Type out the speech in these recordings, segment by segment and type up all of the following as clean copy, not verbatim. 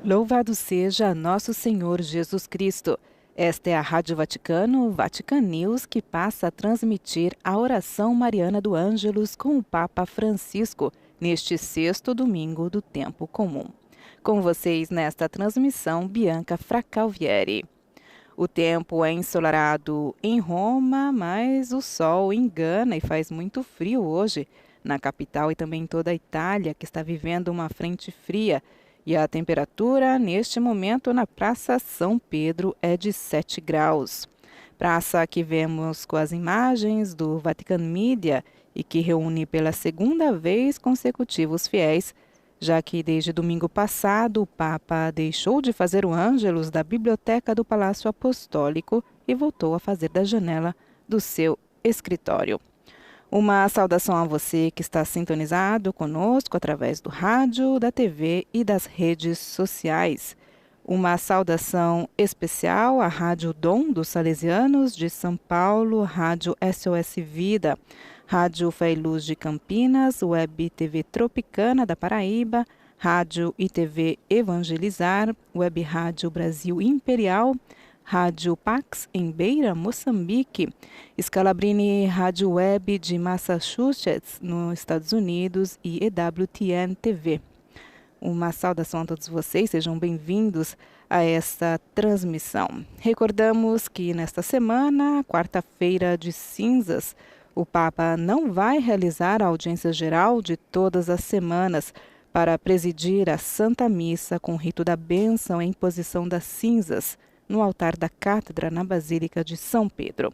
Louvado seja nosso Senhor Jesus Cristo. Esta é a Rádio Vaticano, Vatican News, que passa a transmitir a oração mariana do Ângelus com o Papa Francisco, neste sexto domingo do tempo comum. Com vocês nesta transmissão, Bianca Fracalvieri. O tempo é ensolarado em Roma, mas o sol engana e faz muito frio hoje na capital e também em toda a Itália, que está vivendo uma frente fria. E a temperatura, neste momento, na Praça São Pedro é de 7 graus. Praça que vemos com as imagens do Vatican Media e que reúne pela segunda vez consecutivos fiéis, já que desde domingo passado o Papa deixou de fazer o Ângelus da biblioteca do Palácio Apostólico e voltou a fazer da janela do seu escritório. Uma saudação a você que está sintonizado conosco através do rádio, da TV e das redes sociais. Uma saudação especial à Rádio Dom dos Salesianos de São Paulo, Rádio SOS Vida, Rádio Fé e Luz de Campinas, Web TV Tropicana da Paraíba, Rádio e TV Evangelizar, Web Rádio Brasil Imperial, Rádio Pax em Beira, Moçambique, Scalabrini Rádio Web de Massachusetts, nos Estados Unidos e EWTN TV. Uma saudação a todos vocês, sejam bem-vindos a esta transmissão. Recordamos que nesta semana, quarta-feira de cinzas, o Papa não vai realizar a audiência geral de todas as semanas para presidir a Santa Missa com o rito da bênção e imposição das cinzas, no altar da Cátedra, na Basílica de São Pedro.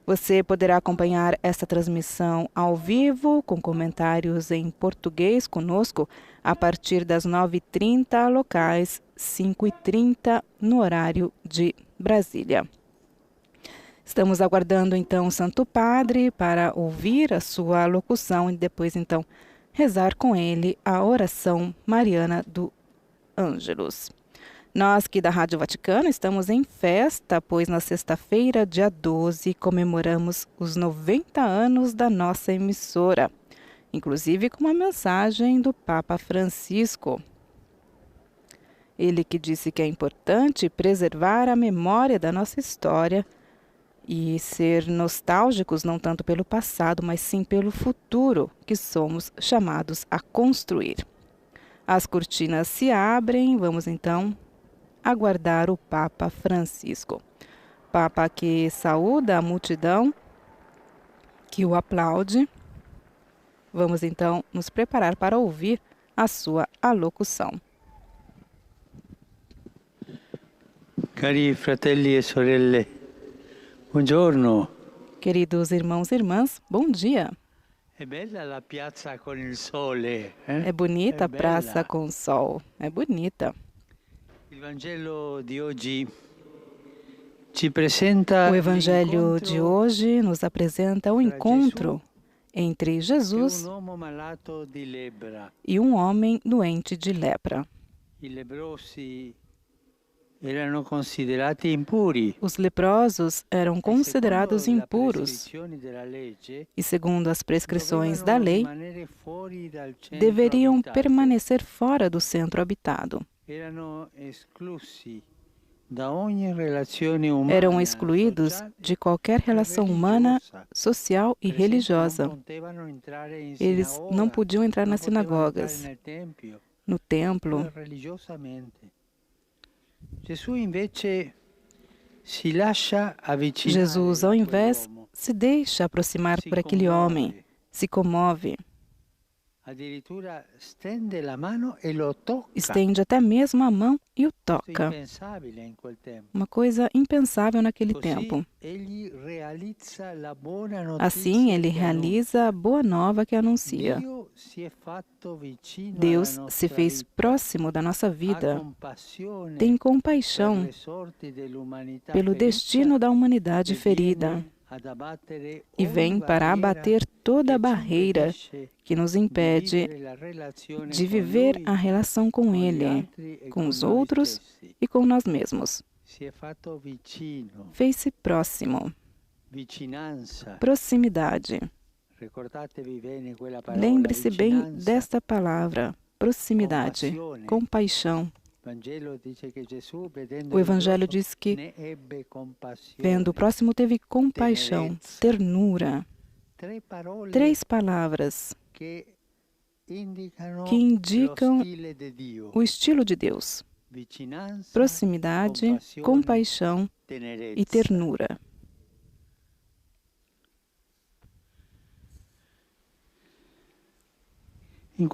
Você poderá acompanhar esta transmissão ao vivo, com comentários em português conosco, a partir das 9h30 locais, 5h30 no horário de Brasília. Estamos aguardando então o Santo Padre para ouvir a sua locução e depois então rezar com ele a oração mariana do Ângelus. Nós que da Rádio Vaticano estamos em festa, pois na sexta-feira, dia 12, comemoramos os 90 anos da nossa emissora, inclusive com uma mensagem do Papa Francisco. Ele que disse que é importante preservar a memória da nossa história e ser nostálgicos não tanto pelo passado, mas sim pelo futuro que somos chamados a construir. As cortinas se abrem, vamos então aguardar o Papa Francisco. Papa que saúda a multidão, que o aplaude. Vamos então nos preparar para ouvir a sua alocução. Cari fratelli e sorelle, buongiorno. Queridos irmãos e irmãs, bom dia. È bella la piazza con il sole, eh? É bonita È a praça bella. com o sol, é bonita. Il Vangelo di oggi ci presenta O Evangelho de l'incontro hoje nos apresenta o encontro entre di Jesus un uomo malato di lebbra. e um homem doente de lepra. I lebbrosi erano considerati impuri. Os leprosos eram E considerados secondo le impuros prescrizioni della legge, e, segundo as prescrições da dovevano lei, rimanere fuori dal centro deveriam abitato. permanecer fora do centro habitado. Erano esclusi da ogni relazione umana, Eram excluídos sociale de qualquer e relação humana, religiosa. social e Per esempio, religiosa. non potevano entrare in Eles sinagoga, não podiam entrar non nas potevano sinagogas, entrare nel tempio, no templo. religiosamente. Gesù invece si lascia avvicinare Jesus, a ao invés, quell'uomo, se deixa aproximar si por aquele homem, commuove, se comove, addirittura stende la mano e lo tocca. estende até mesmo a mão e o Questo è toca. impensabile in quel tempo. Uma coisa impensável naquele Così tempo. egli realizza la buona Assim, notizia ele che realiza a boa nova que anuncia. Dio si è fatto vicino Deus alla se nostra fez vita, próximo da nossa ha vida, compassione tem per compaixão le sorti dell'umanità pelo ferita destino da humanidade e ferida viene ad abbattere e ogni vem para barriera abater toda a che ci barreira impedisce que nos di impede vivere la relazione de con viver Lui, a relação com con gli Ele, altri e com con os noi outros stessi. e com nós mesmos. Si è fatto vicino, Fez-se próximo, vicinanza. proximidade. Ricordatevi bene quella parola, Lembre-se bem vicinanza. desta palavra, proximidade, Compassione. compaixão. O Evangelho diz que, vendo o próximo, teve compaixão, ternura. 3 palavras que indicam o estilo de Deus: proximidade, compaixão e ternura. E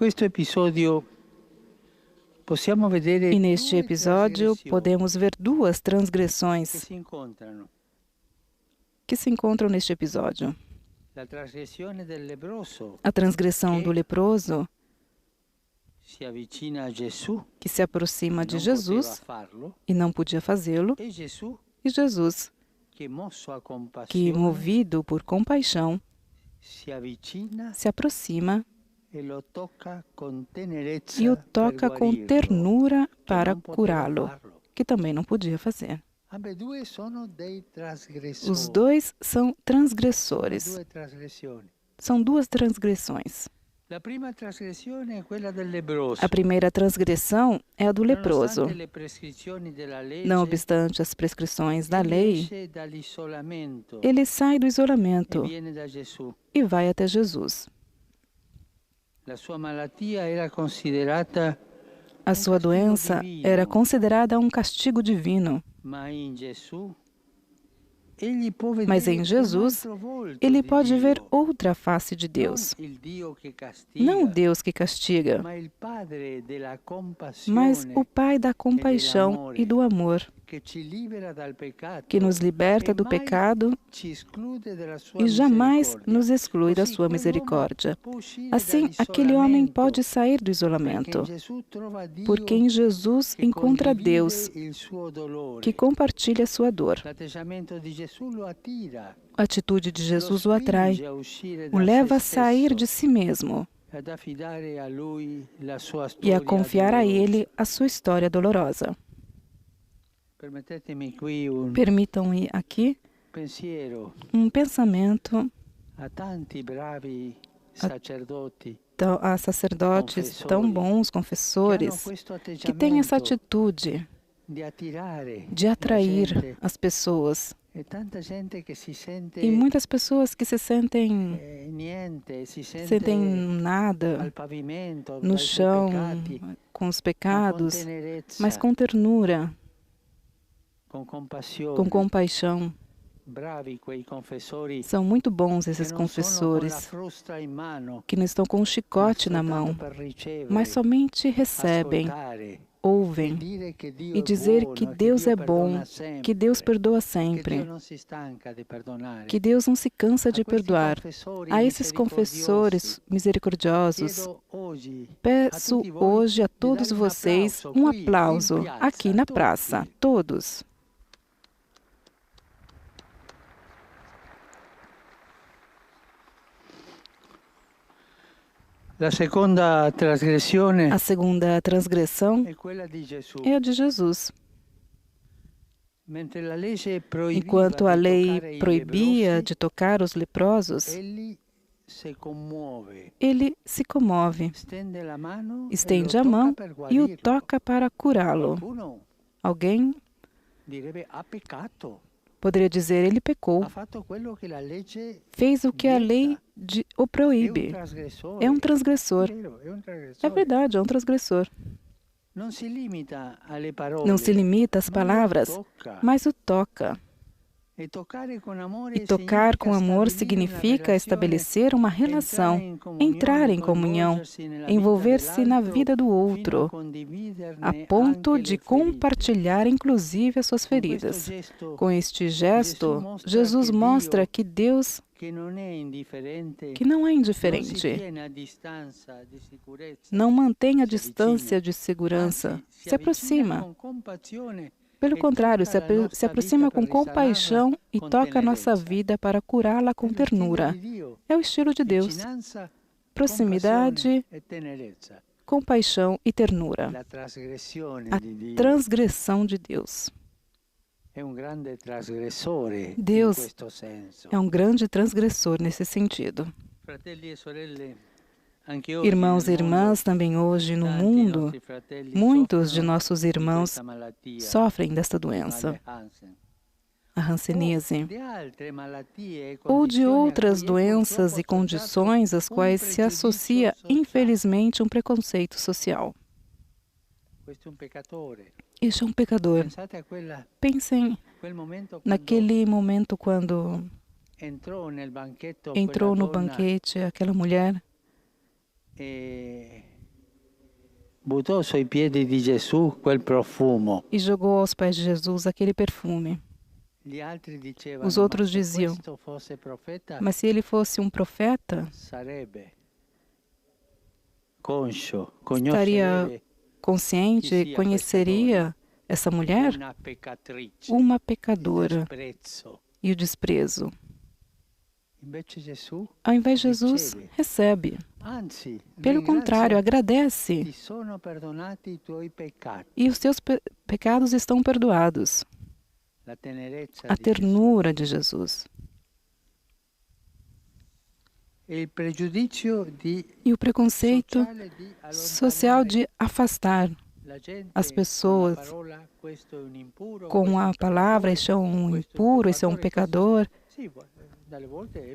neste episódio podemos ver 2 transgressões que se encontram neste episódio. A transgressão do leproso, que se aproxima de Jesus e não podia fazê-lo, e Jesus, que, movido por compaixão, se aproxima e o toca com ternura para curá-lo, que também não podia fazer. Os 2 são transgressores. São 2 transgressões. A primeira transgressão é a do leproso. Não obstante as prescrições da lei, ele sai do isolamento e vai até Jesus. A sua doença era considerada um castigo divino. Mas em Jesus, ele pode ver outra face de Deus. Não o Deus que castiga, mas o Pai da compaixão e do amor, que nos liberta do pecado e jamais nos exclui da sua misericórdia. Assim, aquele homem pode sair do isolamento, porque em Jesus encontra Deus, que compartilha a sua dor. A atitude de Jesus o atrai, o leva a sair de si mesmo e a confiar a Ele a sua história dolorosa. Permitam-me aqui um pensamento a sacerdotes tão bons, confessores, que têm essa atitude de atrair as pessoas. E muitas pessoas que se sentem nada no chão, com os pecados, mas com ternura, com compaixão. São muito bons esses confessores, que não estão com um chicote na mão, mas somente recebem, ouvem, e dizer que Deus é bom, que Deus perdoa sempre, que Deus não se cansa de perdoar. A esses confessores misericordiosos, peço hoje a todos vocês um aplauso aqui na praça, todos. A segunda transgressão é a de Jesus. Enquanto a lei proibia de tocar os leprosos, ele se comove, estende a mão e o toca para curá-lo. Alguém poderia dizer: ele pecou, fez o que a lei o proíbe. É um transgressor. É verdade, é um transgressor. Não se limita às palavras, mas o toca. E tocar com amor significa estabelecer uma relação, entrar em comunhão, envolver-se na vida do outro, a ponto de compartilhar inclusive as suas feridas. Com este gesto, Jesus mostra que Deus, que não é indiferente, não mantém a distância de segurança, se aproxima. Pelo contrário, se aproxima com compaixão e toca a nossa vida para curá-la com ternura. É o estilo de Deus. Proximidade, compaixão e ternura. A transgressão de Deus. Deus é um grande transgressor nesse sentido. Irmãos e irmãs, também hoje no mundo, muitos de nossos irmãos sofrem desta doença, a hanseníase, ou de outras doenças e condições às quais se associa, infelizmente, um preconceito social. Este é um pecador. Pensem naquele momento quando entrou no banquete aquela mulher buttò sui piedi di Gesù quel profumo. E jogou aos pés de Jesus aquele perfume. Os outros diziam, mas se ele fosse um profeta, estaria consciente, conheceria essa mulher, uma pecadora, e o desprezo. Ao invés de Jesus, recebe. Pelo contrário, agradece. E os teus pecados estão perdoados. A ternura de Jesus. E o preconceito social de afastar as pessoas com a palavra, este é um impuro, esse é um pecador.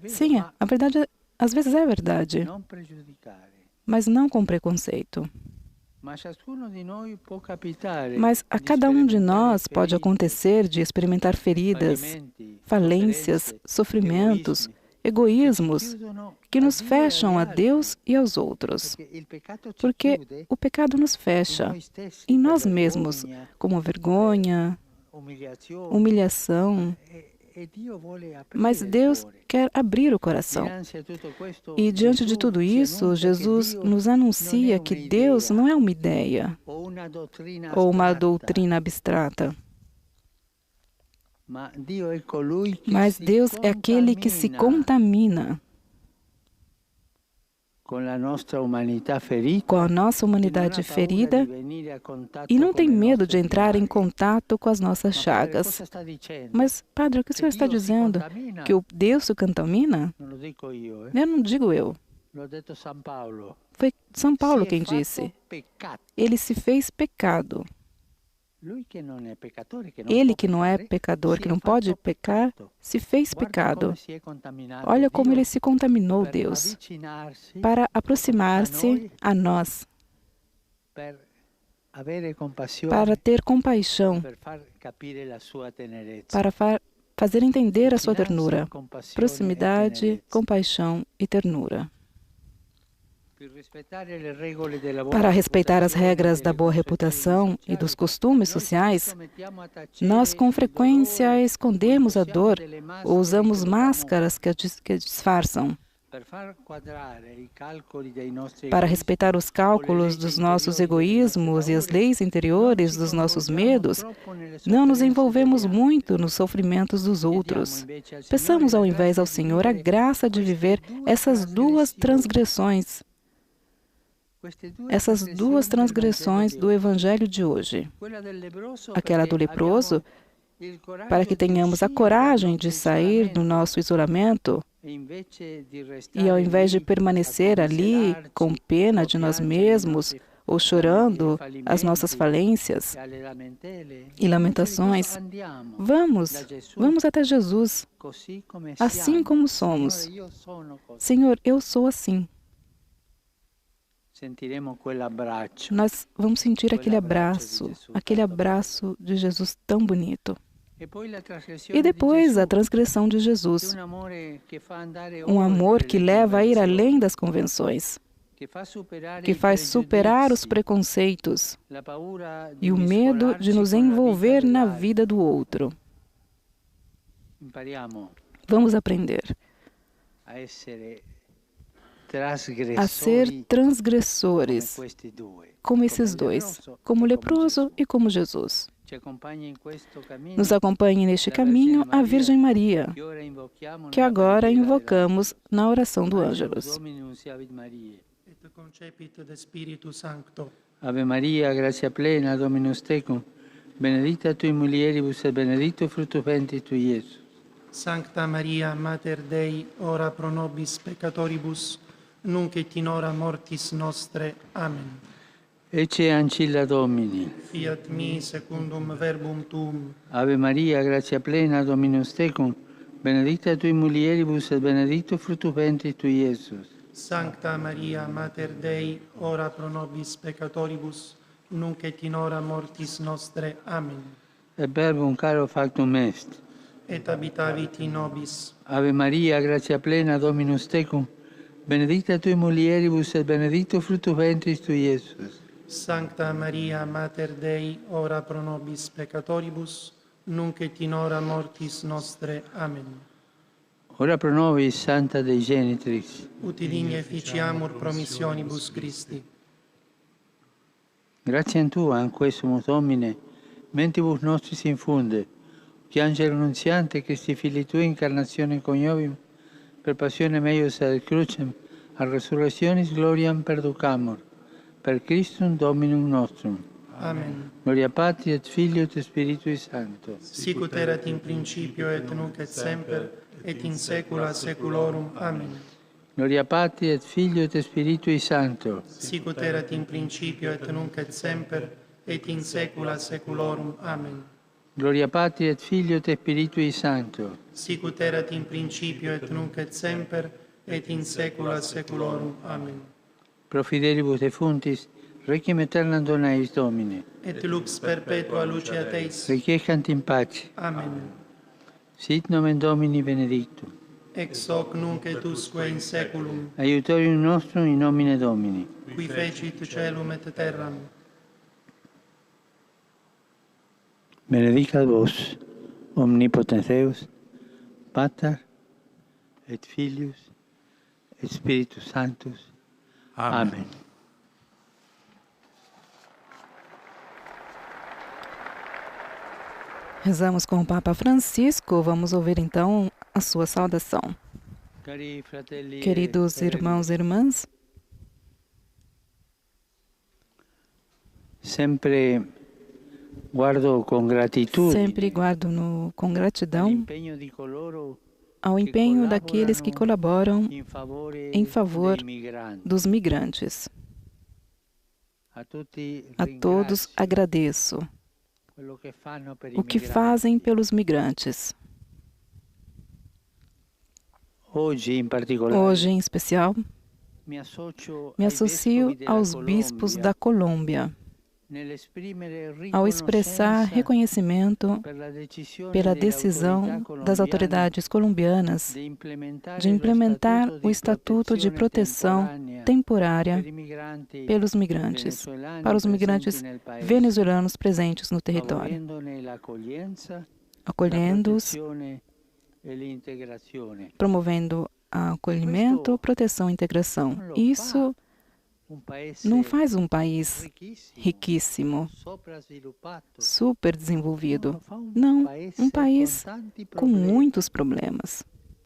Sim, a verdade, às vezes é verdade, mas não com preconceito. Mas a cada um de nós pode acontecer de experimentar feridas, falências, sofrimentos, egoísmos que nos fecham a Deus e aos outros. Porque o pecado nos fecha em nós mesmos, como vergonha, humilhação. Mas Deus quer abrir o coração. E diante de tudo isso, Jesus nos anuncia que Deus não é uma ideia ou uma doutrina abstrata. Mas Deus é aquele que se contamina com a nossa humanidade ferida e não tem medo de entrar em contato com as nossas chagas. Mas, Padre, o que o senhor está dizendo? Que o Deus se contamina? Eu não digo eu. Foi São Paulo quem disse. Ele se fez pecado. Ele que não é pecador, que não pode pecar, se fez pecado. Olha como ele se contaminou, Deus, para aproximar-se a nós, para ter compaixão, para fazer entender a sua ternura, proximidade, compaixão e ternura. Para respeitar as regras da boa reputação e dos costumes sociais, nós com frequência escondemos a dor ou usamos máscaras que disfarçam. Para respeitar os cálculos dos nossos egoísmos e as leis interiores dos nossos medos, não nos envolvemos muito nos sofrimentos dos outros. Peçamos ao invés ao Senhor a graça de viver essas duas transgressões do Evangelho de hoje. Aquela do leproso, para que tenhamos a coragem de sair do nosso isolamento e, ao invés de permanecer ali com pena de nós mesmos ou chorando as nossas falências e lamentações, vamos até Jesus, assim como somos. Senhor, eu sou assim. Nós vamos sentir aquele abraço de Jesus tão bonito. E depois a transgressão de Jesus, um amor que leva a ir além das convenções, que faz superar os preconceitos e o medo de nos envolver na vida do outro. Vamos aprender a ser transgressores, como esses dois, como o leproso e como Jesus. Nos acompanhe neste caminho a Virgem Maria, que agora invocamos na oração do Ângelus. Ave Maria, gratia plena, Dominus tecum, benedicta tui mulieribus et benedictus fructus ventris tui, Iesus. Sancta Maria, Mater Dei, ora pro nobis peccatoribus, nunc et in hora mortis nostre. Amen. Ecce ancilla Domini. Fiat mi secundum verbum tuum. Ave Maria, gratia plena, Dominus tecum, benedicta tui mulieribus et benedictus fructus ventris tui, Iesus. Sancta Maria, Mater Dei, ora pro nobis peccatoribus, nunc et in hora mortis nostre. Amen. Et verbum caro factum est. Et habitavit in nobis. Ave Maria, gratia plena, Dominus tecum, benedicta tui mulieribus et benedictus fructus ventris tui, Iesus. Sancta Maria, Mater Dei, ora pro nobis peccatoribus, nunc et in hora mortis nostre. Amen. Ora pro nobis, Santa Dei Genitrix. Ut digne ficiamur promissionibus Christi. Gratiam Tua, anque sumus Domine, mentibus nostris infunde, che Angelo Nunziante, Christi Filii Tui, incarnatione coniovim, per passione meius ad crucem, a resurrectionis gloriam perducamur, per Christum Dominum nostrum. Amen. Gloria Patri et Filio et Spiritui Sancto. Sicut erat in principio et nunc et semper, et in saecula saeculorum. Amen. Gloria Patri et Filio et Spiritui Sancto. Sicut erat in principio et nunc et semper, et in saecula saeculorum. Amen. Gloria Patri et Filio et Spiritui Sancto. Sicut erat in principio et nunc et semper, et in saecula saeculorum. Amen. Pro fidelibus defuntis, requiem aeternam dona eis Domine. Et lux perpetua luceat eis. Requiescant in pace. Amen. Sit nomen Domini benedictum. Ex hoc nunc et usque in saeculum, Aiutorium nostrum in nomine Domini. qui fecit caelum et terram. Benedicat vos, omnipotens Deus, Pater et Filius et Spiritus Sanctus. Amen. Rezamos com o Papa Francisco. Vamos ouvir então a sua saudação. Cari fratelli e Queridos sorelle, irmãos e irmãs, sempre guardo com gratitude sempre guardo com gratidão l'impenno di coloro ao empenho daqueles que colaboram em favor dei migranti. dos migrantes. A tutti A todos ringrazio agradeço quello che fanno per i o que migranti. fazem pelos migrantes. Hoje, in particolare, Hoje, em especial, mi associo me ai associo vescovi della aos bispos Colombia da Colômbia nell'esprimere ao expressar riconoscenza reconhecimento per la decisione pela delle decisão autorità das colombiane autoridades colombianas de de implementar o Estatuto de Proteção Temporária per i migranti pelos migrantes, venezuelani para os presenti migrantes nel paese, venezuelanos presentes no território, favorendone l'accoglienza, la acolhendo-os, protezione e l'integrazione. promovendo acolhimento, proteção e integração. Isso Un paese não faz um país ricchissimo, riquíssimo, soprasviluppato, super desenvolvido. no, fa un Não, paese um país con tanti com problemi muitos problemas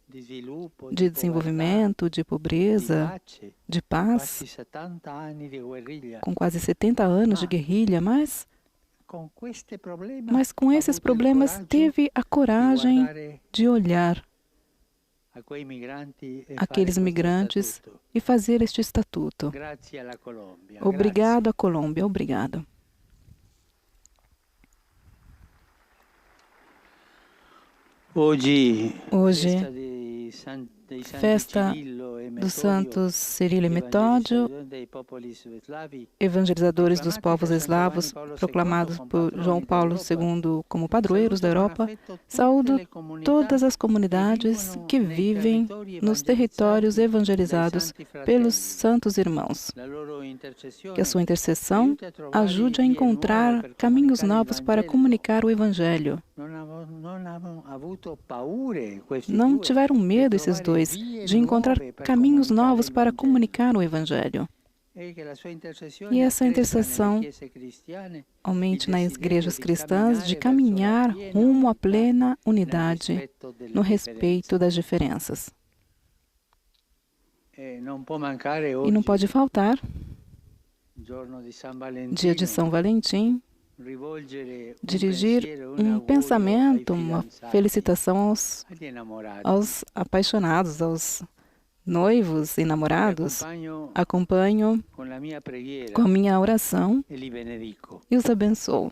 di sviluppo, de povertà, desenvolvimento, de di pobreza, pace, de paz, quasi 70 anni di guerriglia. com quase 70 anos de guerrilha, mas Con questi problemi com ha esses avuto il problemas coraggio teve a di coragem guardare de olhar a quei migranti e aqueles fare questo migrantes statuto. e fazer este estatuto. Grazie alla Colombia. Obrigado à Colômbia, obrigado. Hoje, Hoje, dei Santi festa Cirillo e dos Metodio, santos Cirilo e Metódio, evangelizzatori dei popoli slavi, evangelizadores dos povos eslavos, proclamados por João Paulo II como padroeiros da Europa, saúdo todas as comunidades que vivem nos territórios evangelizados pelos santos irmãos. Que a sua intercessão ajude a encontrar caminhos novos para comunicar o Evangelho. Não tiveram medo esses dois de encontrar caminhos novos para comunicar o Evangelho. E essa intercessão aumente nas igrejas cristãs de caminhar rumo à plena unidade no respeito das diferenças. E não pode faltar, dia de São Valentim, dirigir um pensamento, uma felicitação aos apaixonados, aos noivos e namorados, acompanho acompanho com a minha preghiera com a minha oração e li benedico. e os abençoo.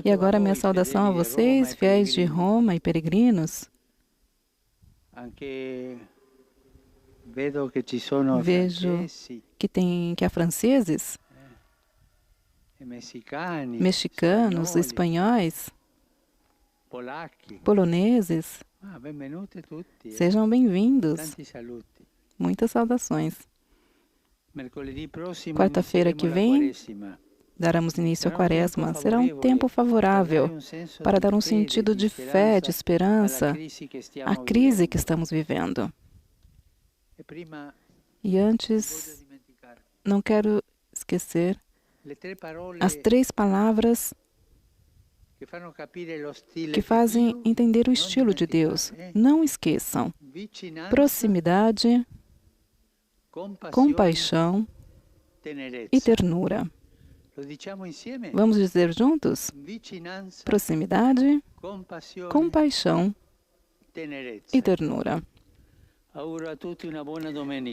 E agora minha saudação a vocês, fiéis de Roma e peregrinos. Vejo que há franceses, mexicanos, espanhóis, poloneses. Sejam bem-vindos. Muitas saudações. Quarta-feira que vem, daremos início à Quaresma. Será um tempo favorável para dar um sentido de fé, de esperança à crise que estamos vivendo. E antes, não quero esquecer as 3 palavras que fazem entender o estilo de Deus. Não esqueçam: proximidade, compaixão e ternura. Vamos dizer juntos? Proximidade, compaixão e ternura.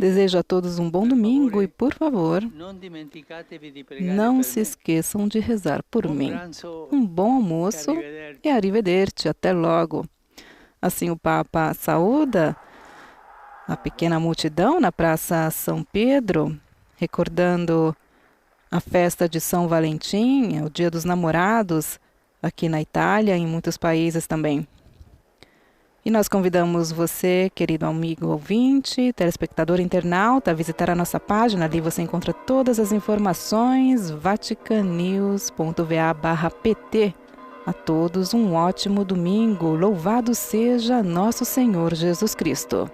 Desejo a todos um bom domingo e, por favor, não se esqueçam de rezar por mim. Um bom almoço e arrivederci. Até logo. Assim o Papa saúda a pequena multidão na Praça São Pedro, recordando a festa de São Valentim, o Dia dos Namorados, aqui na Itália e em muitos países também. E nós convidamos você, querido amigo ouvinte, telespectador internauta, a visitar a nossa página. Ali você encontra todas as informações, vaticanews.va/pt. A todos um ótimo domingo. Louvado seja nosso Senhor Jesus Cristo.